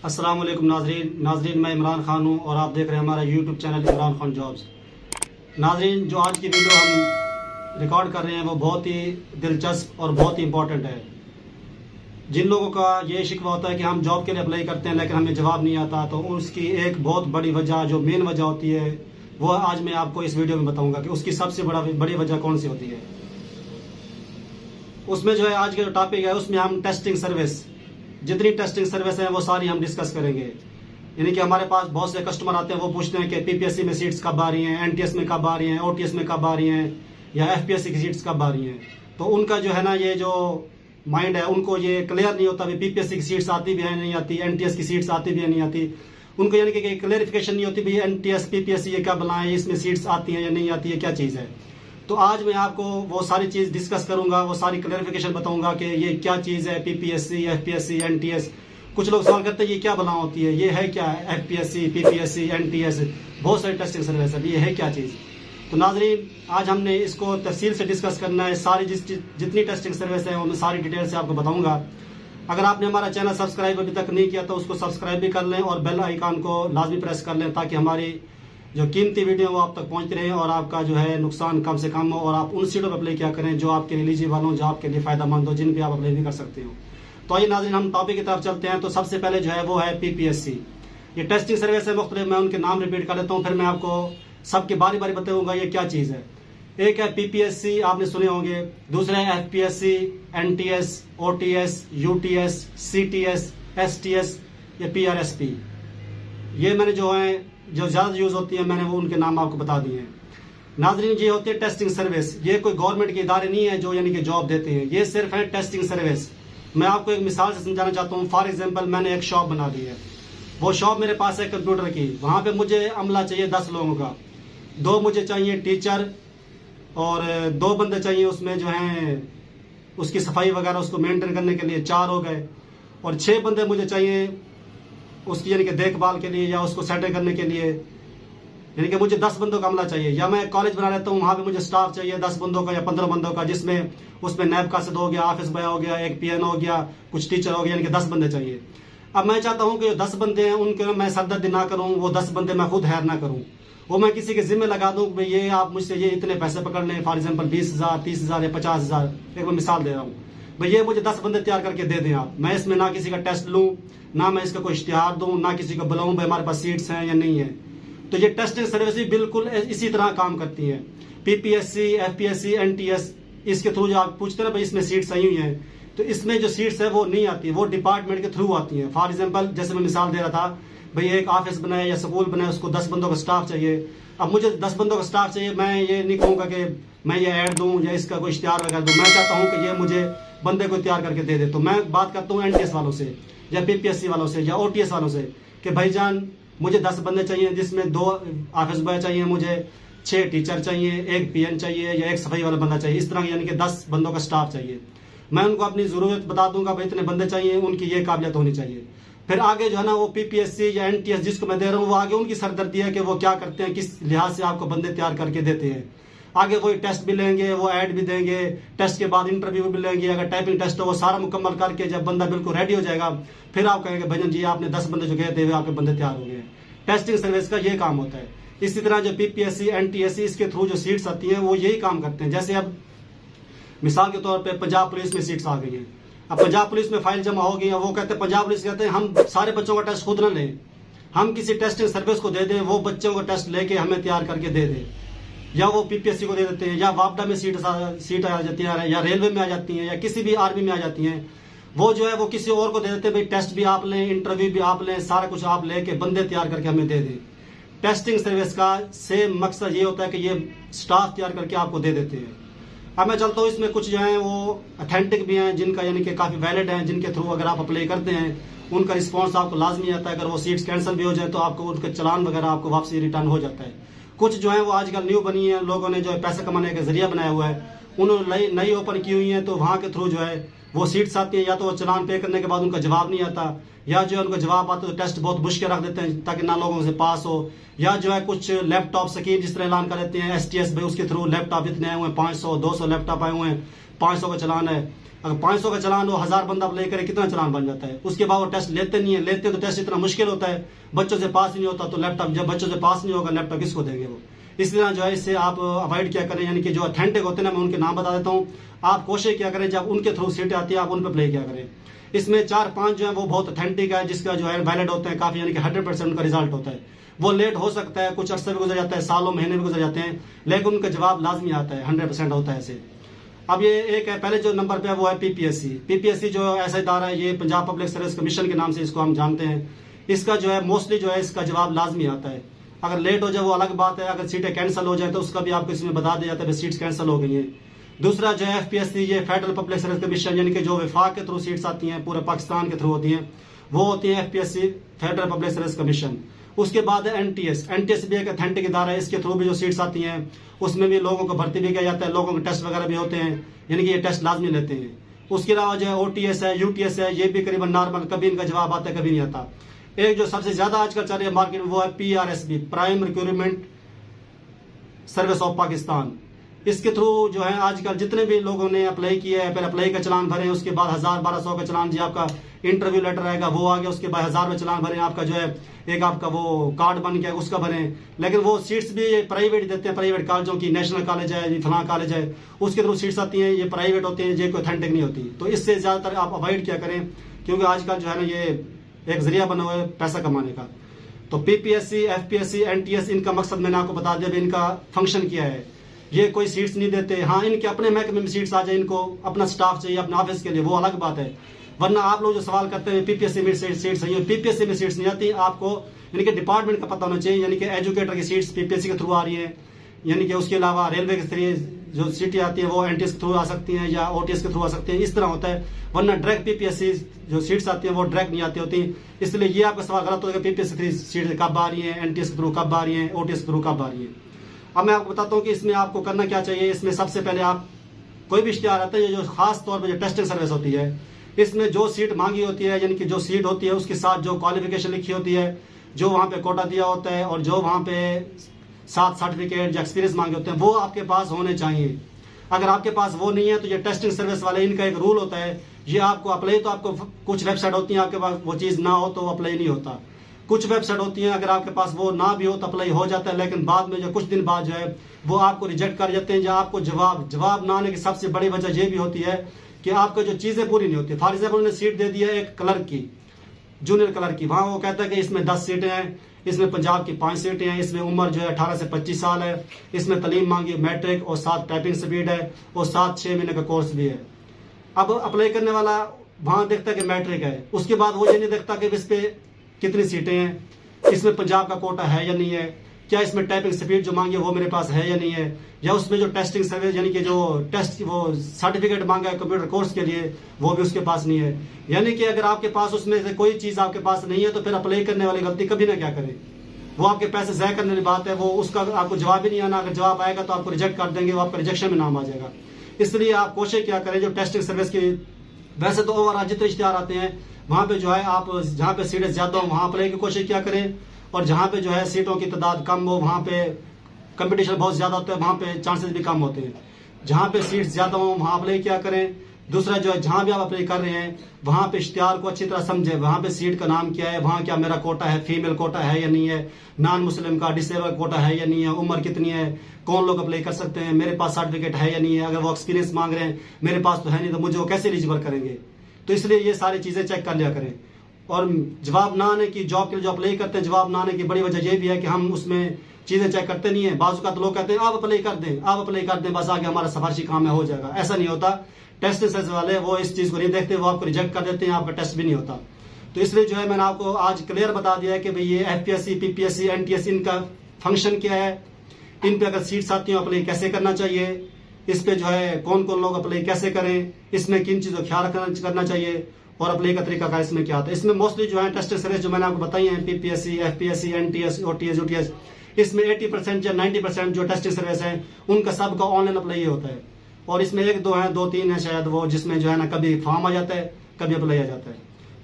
अस्सलाम वालेकुम नाजरीन मैं इमरान खान हूँ और आप देख रहे हैं हमारा YouTube channel Imran Khan jobs. नाजरीन, जो आज की वीडियो हम रिकॉर्ड कर रहे हैं वो बहुत ही दिलचस्प और बहुत ही इम्पोर्टेंट है। जिन लोगों का ये शिकवा होता है कि हम जॉब के लिए अप्लाई करते हैं लेकिन हमें जवाब नहीं आता, तो उसकी एक बहुत बड़ी वजह, जो मेन वजह होती है, वो आज मैं आपको इस वीडियो में बताऊंगा कि उसकी सबसे बड़ी वजह कौन सी होती है। उसमें जो है आज का जो टॉपिक है उसमें हम टेस्टिंग सर्विस, जितनी टेस्टिंग सर्विस है वो सारी हम डिस्कस करेंगे। यानी कि हमारे पास बहुत से कस्टमर आते हैं, वो पूछते हैं कि पीपीएससी में सीट्स कब आ रही हैं, एनटीएस में कब आ रही हैं, ओटीएस में कब आ रही हैं, या एफपीएससी की सीट्स कब आ रही हैं। तो उनका जो है ना, ये जो माइंड है उनको ये क्लियर नहीं होता भी पीपीएससी की सीट्स आती भी है नहीं आती, एनटीएस की सीट्स आती भी है नहीं आती। उनको यानी कि क्लियरिफिकेशन नहीं होती भी एनटीएस पीपीएससी ये क्या बनाए, इसमें सीट्स आती हैं या नहीं आती है, क्या चीज़ है। तो आज मैं आपको वो सारी चीज़ डिस्कस करूंगा, वो सारी क्लियरिफिकेशन बताऊंगा कि ये क्या चीज़ है, पीपीएससी, एफपीएससी, एनटीएस। कुछ लोग सवाल करते हैं ये क्या बना होती है, ये है क्या, एफपीएससी, पीपीएससी, एनटीएस, बहुत सारी टेस्टिंग सर्विस है, ये है क्या चीज़। तो नाजरीन, आज हमने इसको तफसील से डिस्कस करना है। सारी जितनी टेस्टिंग सर्विस है वो मैं सारी डिटेल से आपको बताऊंगा। अगर आपने हमारा चैनल सब्सक्राइब अभी तक नहीं किया तो उसको सब्सक्राइब भी कर लें और बेल आइकन को लाजमी प्रेस कर लें, ताकि हमारी जो कीमती वीडियो वो आप तक पहुंचती रहे और आपका जो है नुकसान कम से कम हो, और आप उन सीटों पर अप्लाई किया करें जो आपके लिए एलिजिबल हो, जो आपके लिए फायदेमंद हो, जिन पे आप अप्लाई भी कर सकते हो। तो आइए नाज़रीन, हम टॉपिक की तरफ चलते हैं। तो सबसे पहले जो है वो है पीपीएससी। ये टेस्टिंग सर्विस है मुख्तलिफ, मैं उनके नाम रिपीट कर देता हूँ, फिर मैं आपको सबके बारी बारी बताऊंगा ये क्या चीज़ है। एक है पीपीएससी, आपने सुने होंगे। दूसरा है FPSC, NTS, OTS, UTS, CTS, STS या पीआरएसपी। ये मैंने जो है जो ज़्यादा यूज़ होती है मैंने वो उनके नाम आपको बता दिए हैं। नाजरीन, ये होती है टेस्टिंग सर्विस। ये कोई गवर्नमेंट के इदारे नहीं है जो यानी कि जॉब देते हैं, ये सिर्फ है टेस्टिंग सर्विस। मैं आपको एक मिसाल से समझाना चाहता हूँ। फॉर एग्जांपल, मैंने एक शॉप बना दी है, वो शॉप मेरे पास है कंप्यूटर की। वहाँ पे मुझे अमला चाहिए 10 लोगों का, 2 मुझे चाहिए टीचर और 2 बंदे चाहिए उसमें जो हैं उसकी सफाई वगैरह उसको मेंटेन करने के लिए, 4 हो गए। और 6 बंदे मुझे चाहिए उसकी यानी कि देखभाल के लिए या उसको सेटल करने के लिए, यानी कि मुझे 10 बंदों का अमला चाहिए। या मैं कॉलेज बना लेता हूँ, वहाँ पे मुझे स्टाफ चाहिए 10 बंदों का या 15 बंदों का, जिसमें उसमें नैब कासिद हो गया, ऑफिस बॉय हो गया, एक पीएन हो गया, कुछ टीचर हो गया, यानी कि 10 बंदे चाहिए। अब मैं चाहता हूँ कि जो 10 बंदे हैं उनके मैं सरदर्दी ना करूँ, वो 10 बंदे मैं खुद हायर ना करूँ, वो मैं किसी के जिम्मे लगा दूँ भाई ये आप मुझसे ये इतने पैसे पकड़ लें, फॉर एग्जाम्पल 20,000, 30,000 या 50,000। एक मैं मिसाल दे रहा हूँ, भाई ये मुझे 10 बंदे तैयार करके दे दें आप। मैं इसमें ना किसी का टेस्ट लूँ, ना मैं इसका कोई इश्तिहार दूँ, ना किसी को बुलाऊँ भाई हमारे पास सीट्स हैं या नहीं है। तो ये टेस्टिंग सर्विस भी बिल्कुल इसी तरह काम करती है। पीपीएससी, एफपीएससी, एनटीएस, इसके थ्रू जो आप पूछते हैं ना भाई इसमें सीट्स आई हुई हैं, तो इसमें जो सीट्स है वो नहीं आती, वो डिपार्टमेंट के थ्रू आती हैं। फॉर एग्जाम्पल, जैसे मैं मिसाल दे रहा था, भाई एक ऑफिस बनाए या स्कूल बनाए, उसको 10 बंदों का स्टाफ चाहिए। अब मुझे 10 बंदों का स्टाफ चाहिए, मैं ये नहीं कहूँगा कि मैं ये ऐड दूँ या इसका कोई इश्तिहार वगैरह दूँ। मैं चाहता हूँ कि ये मुझे बंदे को तैयार करके दे दे। तो मैं बात करता हूँ एनटीएस वालों से या पीपीएससी वालों से या ओटीएस वालों से कि भाईजान मुझे 10 बंदे चाहिए, जिसमें 2 ऑफिस बॉय चाहिए, मुझे 6 टीचर चाहिए, एक पीएन चाहिए या एक सफाई वाला बंदा चाहिए। इस तरह यानी कि 10 बंदों का स्टाफ चाहिए। मैं उनको अपनी ज़रूरत बता दूंगा, भाई इतने बंदे चाहिए, उनकी ये काबिलियत होनी चाहिए। फिर आगे जो है ना वो पीपीएससी या एनटीएस जिसको मैं दे रहा हूँ, वो आगे उनकी सरदर्दी है कि वो क्या करते हैं, किस लिहाज से आपको बंदे तैयार करके देते हैं। आगे कोई टेस्ट भी लेंगे, वो ऐड भी देंगे, टेस्ट के बाद इंटरव्यू भी लेंगे। अगर टाइपिंग टेस्ट हो वो सारा मुकम्मल करके जब बंदा बिल्कुल रेडी हो जाएगा, फिर आप कहेंगे भजन जी आपने 10 बंदे जो गए थे आपके बंदे तैयार हो गए। टेस्टिंग सर्विस का ये काम होता है। इसी तरह जो पीपीएससी, एनटीएससी, इसके थ्रू जो सीट्स आती हैं वो यही काम करते हैं। जैसे अब मिसाल के तौर पे पंजाब पुलिस में सीट्स आ गई हैं। अब पंजाब पुलिस में फाइल जमा हो गई है, वो कहते हैं, पंजाब पुलिस कहते हैं हम सारे बच्चों का टेस्ट खुद ना लें, हम किसी टेस्टिंग सर्विस को दे दें, वो बच्चों का टेस्ट लेके हमें तैयार करके दे दे। या वो पीपीएससी को दे देते हैं, या वापडा में सीट आ जाती है, या रेलवे में आ जाती है, या किसी भी आर्मी में आ जाती हैं। वो जो है वो किसी और को दे देते हैं, भाई टेस्ट भी आप लें, इंटरव्यू भी आप लें, सारा कुछ आप लेके बंदे तैयार करके हमें दे दें। टेस्टिंग सर्विस का सेम मकसद ये होता है कि ये स्टाफ तैयार करके आपको दे देते हैं। अब मैं चलता हूँ, इसमें कुछ जो है वो अथेंटिक भी हैं, जिनका यानी कि काफ़ी वैलिड हैं, जिनके थ्रू अगर आप अप्लाई करते हैं उनका रिस्पॉन्स आपको लाजमी आता है। अगर वो सीट्स कैंसिल भी हो जाए तो आपको उनका चलान वगैरह आपको वापसी रिटर्न हो जाता है। कुछ जो है वो आजकल न्यू बनी है, लोगों ने जो है पैसे कमाने का जरिया बनाया हुआ है, उन्होंने नई ओपन की हुई है। तो वहाँ के थ्रू जो है वो सीट्स आती है, या तो वो चलान पे करने के बाद उनका जवाब नहीं आता, या जो है उनका जवाब आता तो टेस्ट बहुत मुश्किल रख देते हैं ताकि ना लोगों से पास हो। या जो है कुछ लैपटॉप स्कीम जिस तरह ऐलान कर देते हैं एसटीएस भाई, उसके थ्रू लैपटॉप इतने आए हुए हैं, 500 200 लैपटॉप आए हुए हैं, 500 का चलान है। अगर 500 का चलान हो, 1000 बंदा अप्लाई करे, कितना चलान बन जाता है। उसके बाद वो टेस्ट लेते नहीं है, लेते तो टेस्ट इतना मुश्किल होता है, बच्चों से पास नहीं होता, तो लैपटॉप जब बच्चों से पास नहीं होगा लैपटॉप किसको देंगे वो। इसलिए जो है इससे आप अवॉइड क्या करें, यानी कि जो ऑथेंटिक होते हैं ना, मैं उनके नाम बता देता हूँ, आप कोशिश क्या करें जब उनके थ्रू सीटें आती है आप उन पर अप्लाई क्या करें। इसमें 4-5 जो है वो बहुत ऑथेंटिक है, जिसका जो है वैलिड होते हैं काफी, यानी कि 100% उनका रिजल्ट होता है। वो लेट हो सकता है, कुछ अरसे भी गुजर जाता है, सालों महीने भी गुजर जाते हैं, लेकिन उनका जवाब लाजमी आता है, 100% होता है ऐसे। अब ये एक है, पहले जो नंबर पे है वो है पीपीएससी। पीपीएससी जो ऐसा इदारा है, ये पंजाब पब्लिक सर्विस कमीशन के नाम से इसको हम जानते हैं। इसका जो है मोस्टली जो है इसका जवाब लाजमी आता है। अगर लेट हो जाए वो अलग बात है, अगर सीटें कैंसिल हो जाए तो उसका भी आपको इसमें बता दिया जाता है सीट्स कैंसिल हो गई हैं। दूसरा जो है एफपीएससी, ये फेडरल पब्लिक सर्विस कमीशन, यानी कि जो विफाक के थ्रू सीट्स आती हैं, पूरे पाकिस्तान के थ्रू होती हैं, वो होती है FPSC, federal public service commission. उसके बाद है एनटीएस। एनटीएस भी एक अथेंटिक इदारा है, इसके थ्रू भी जो सीट्स आती हैं उसमें भी लोगों को भर्ती भी किया जाता है, लोगों के टेस्ट वगैरह भी होते हैं, यानी कि ये टेस्ट लाजमी लेते हैं। उसके अलावा जो है ओटीएस है, यूटीएस है, ये भी करीबन नॉर्मल, कभी इनका जवाब आता है कभी नहीं आता। एक जो सबसे ज्यादा आजकल चल रही है मार्केट में वो है PRSB, prime recruitment service of Pakistan. इसके थ्रू जो है आजकल जितने भी लोगों ने अप्लाई किया है, पहले अप्लाई का चलान भरे, उसके बाद 1000-1200 का चलान, जी आपका इंटरव्यू लेटर आएगा वो आ गया, उसके बाद 1000 में चलान भरे, आपका जो है एक आपका वो कार्ड बन गया उसका भरे। लेकिन वो सीट्स भी प्राइवेट देते हैं, प्राइवेट कॉलेजों की, नेशनल कॉलेज है, फलां कॉलेज है, उसके थ्रू सीट्स आती हैं, ये प्राइवेट होती हैं, ये कोई ऑथेंटिक नहीं होती। तो इससे ज्यादातर आप अवॉइड क्या करें, क्योंकि आजकल जो है ना ये एक जरिया बना हुआ है पैसा कमाने का। तो पीपीएससी, एफपीएससी, एनटीएस, इनका मकसद मैंने आपको बता दिया, इनका फंक्शन क्या है। ये कोई सीट्स नहीं देते, हाँ इनके अपने महकमे में सीट्स आ जाए, इनको अपना स्टाफ चाहिए अपने ऑफिस के लिए, वो अलग बात है। वरना आप लोग जो सवाल करते हैं पीपीएससी में सीट्स है, पीपीएससी में सीट्स नहीं आती, आपको यानी कि डिपार्टमेंट का पता होना चाहिए, यानी कि एजुकेटर की सीट्स पीपीएससी के थ्रू आ रही है, यानी कि उसके अलावा रेलवे के थ्रू जो सीटें आती है वो एनटीएस के थ्रू आ सकती हैं या ओटीएस के थ्रू आ सकती हैं, इस तरह होता है। वरना डायरेक्ट पीपीएससी जो सीट्स आती हैं वो डायरेक्ट नहीं आती होती। इसलिए ये आपका सवाल गलत होगा, पीपीएससी सीट कब आ रही है, एनटीएस के थ्रू कब आ रही है, ओटीएस के थ्रू कब आ रही है। अब मैं आपको बताता हूँ कि इसमें आपको करना क्या चाहिए। इसमें सबसे पहले आप कोई भी इश्तिहार आता है, जो खास तौर पर जो टेस्टिंग सर्विस होती है, इसमें जो सीट मांगी होती है, यानी कि जो सीट होती है उसके साथ जो क्वालिफिकेशन लिखी होती है, जो वहाँ पे कोटा दिया होता है और जो वहाँ पे साथ सर्टिफिकेट या एक्सपीरियंस मांगे होते हैं वो आपके पास होने चाहिए। अगर आपके पास वो नहीं है तो ये टेस्टिंग सर्विस वाले, इनका एक रूल होता है, ये आपको अप्लाई, तो आपको कुछ वेबसाइट होती है आपके पास वो चीज़ ना हो तो अप्लाई नहीं होता। कुछ वेबसाइट होती हैं अगर आपके पास वो ना भी हो तो अप्लाई हो जाता है, लेकिन बाद में जो कुछ दिन बाद जो है वो आपको रिजेक्ट कर जाते हैं, या आपको जवाब ना आने की सबसे बड़ी वजह ये भी होती है कि आपको जो चीज़ें पूरी नहीं होती। फॉर एग्जाम्पल उन्होंने सीट दे दी है एक क्लर्क की, जूनियर क्लर्क की, वहाँ वो कहता है कि इसमें 10 सीटें हैं, इसमें पंजाब की 5 सीटें हैं, इसमें उम्र जो है 18 से 25 साल है, इसमें तलीम मांगी मैट्रिक और साथ टाइपिंग स्पीड है और साथ 6 महीने का कोर्स भी है। अब अप्लाई करने वाला वहाँ देखता है कि मैट्रिक है, उसके बाद वो ये नहीं देखता कि इस पे कितनी सीटें हैं, इसमें पंजाब का कोटा है या नहीं है, क्या इसमें टाइपिंग स्पीड जो मांगी है वो मेरे पास है या नहीं है, या उसमें जो टेस्टिंग सर्विस यानी कि जो टेस्ट वो सर्टिफिकेट मांगा है कंप्यूटर कोर्स के लिए वो भी उसके पास नहीं है। यानी कि अगर आपके पास उसमें से कोई चीज़ आपके पास नहीं है तो फिर अप्लाई करने वाली गलती कभी ना क्या करें, वो आपके पैसे ज़ाय करने वाली बात है, वो उसका आपको जवाब ही नहीं आना, अगर जवाब आएगा तो आपको रिजेक्ट कर देंगे, वो आपका रिजेक्शन में नाम आ जाएगा। इसलिए आप कोशिश क्या करें, जो टेस्टिंग सर्विस की वैसे तो ओवरऑल जितने इश्तिहार आते हैं वहाँ पे जो है आप जहाँ पे सीटें ज़्यादा हो वहाँ अप्लाई की कोशिश क्या करें, और जहाँ पे जो है सीटों की तादाद कम हो वहाँ पे कंपटीशन बहुत ज़्यादा होता है, वहाँ पे चांसेस भी कम होते हैं। जहाँ पे सीट्स ज़्यादा हो वहाँ अप्लाई क्या करें। दूसरा जो है जहाँ भी आप अप्लाई कर रहे हैं वहाँ पे इश्तिहार को अच्छी तरह समझें, वहाँ पे सीट का नाम क्या है, वहाँ क्या मेरा कोटा है, फीमेल कोटा है या नहीं है, नॉन मुस्लिम का डिसेबल कोटा है या नहीं है, उम्र कितनी है, कौन लोग अप्लाई कर सकते हैं, मेरे पास सर्टिफिकेट है या नहीं है, अगर वो एक्सपीरियंस मांग रहे हैं मेरे पास तो है नहीं तो मुझे वो कैसे एलिजिबल करेंगे। तो इसलिए ये सारी चीज़ें चेक कर लिया करें। और जवाब ना आने की, जॉब के लिए जो अप्लाई करते हैं जवाब ना आने की बड़ी वजह ये भी है कि हम उसमें चीज़ें चेक करते नहीं है। बाजू का तो लोग कहते हैं आप अप्लाई कर दें, आप अप्लाई कर दें, बस आगे हमारा सिफारिशी काम है हो जाएगा, ऐसा नहीं होता। टेस्ट सर्विस वाले वो इस चीज़ को नहीं देखते, वो आपको रिजेक्ट कर देते हैं, आपका टेस्ट भी नहीं होता। तो इसलिए जो है मैंने आपको आज क्लियर बता दिया है कि भाई ये एफपीएससी, पीपीएससी, एनटीएस इनका फंक्शन क्या है, इन पे अगर सीट्स आती हैं अप्लाई कैसे करना चाहिए, इस पे जो है कौन कौन लोग अप्लाई कैसे करें, इसमें किन चीज़ों का ख्याल करना चाहिए और अप्लाई का तरीका का इसमें क्या आता है। इसमें मोस्टली जो है टेस्ट सर्विस जो मैंने आपको बताई है PPSC, FPSC, NTS, OTS, UTS, इसमें 80% या 90% जो टेस्टिंग सर्विस है उनका सबका ऑनलाइन अप्लाई होता है। और इसमें 1-2 हैं, 2-3 हैं शायद वो जिसमें जो है ना कभी फॉर्म आ जाता है कभी अप्लाई आ जाता है।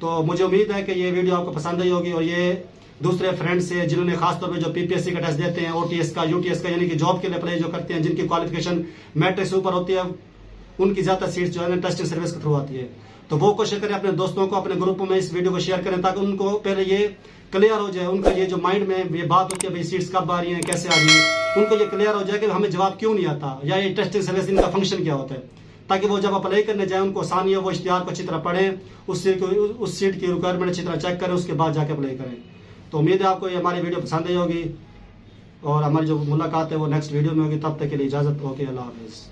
तो मुझे उम्मीद है कि ये वीडियो आपको पसंद आई होगी और ये दूसरे फ्रेंड्स से जिन्होंने खासतौर पे जो पीपीएससी का टेस्ट देते हैं, ओटीएस का, यूटीएस का, यानी कि जॉब के लिए अप्लाई जो करते हैं जिनकी क्वालिफिकेशन मैट्रिक से ऊपर होती है उनकी ज़्यादा सीट्स जो है ना टेस्टिंग सर्विस के थ्रू आती है। तो वो कोशिश करें अपने दोस्तों को, अपने ग्रुप में इस वीडियो को शेयर करें, ताकि उनको पहले ये क्लियर हो जाए, उनका ये जो माइंड में ये बात होती है भाई सीट्स कब आ रही हैं, कैसे आ रही है, उनको ये क्लियर हो जाए कि हमें जवाब क्यों नहीं आता, या ये टेस्टिंग सर्विस इनका फंक्शन क्या होता है, ताकि वो जब अप्लाई करने जाए उनको आसानी हो, वो इश्तिहार को अच्छी तरह पढ़ें, उस सीट की रिक्वायरमेंट अच्छी तरह चेक करें, उसके बाद जाके अप्लाई करें। तो उम्मीद है आपको ये हमारी वीडियो पसंद आई होगी, और हमारी जो मुलाकात है वो नेक्स्ट वीडियो में होगी। तब तक के लिए इजाज़त, ओके, अल्लाह हाफिज़।